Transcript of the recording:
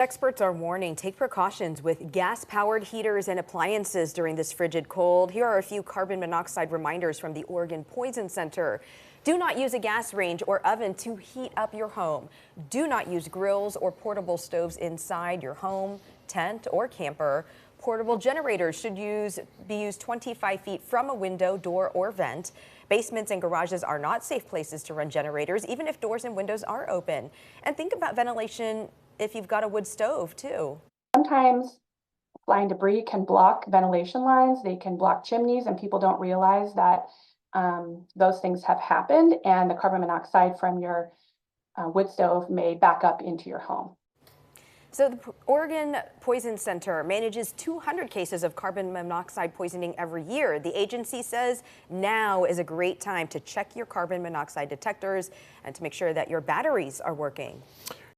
Experts are warning, take precautions with gas-powered heaters and appliances during this frigid cold. Here are a few carbon monoxide reminders from the Oregon Poison Center. Do not use a gas range or oven to heat up your home. Do not use grills or portable stoves inside your home, tent, or camper. Portable generators should be used 25 feet from a window, door, or vent. Basements and garages are not safe places to run generators, even if doors and windows are open. And think about ventilation if you've got a wood stove, too. Sometimes flying debris can block ventilation lines, they can block chimneys, and people don't realize that those things have happened, and the carbon monoxide from your wood stove may back up into your home. So the Oregon Poison Center manages 200 cases of carbon monoxide poisoning every year. The agency says now is a great time to check your carbon monoxide detectors and to make sure that your batteries are working.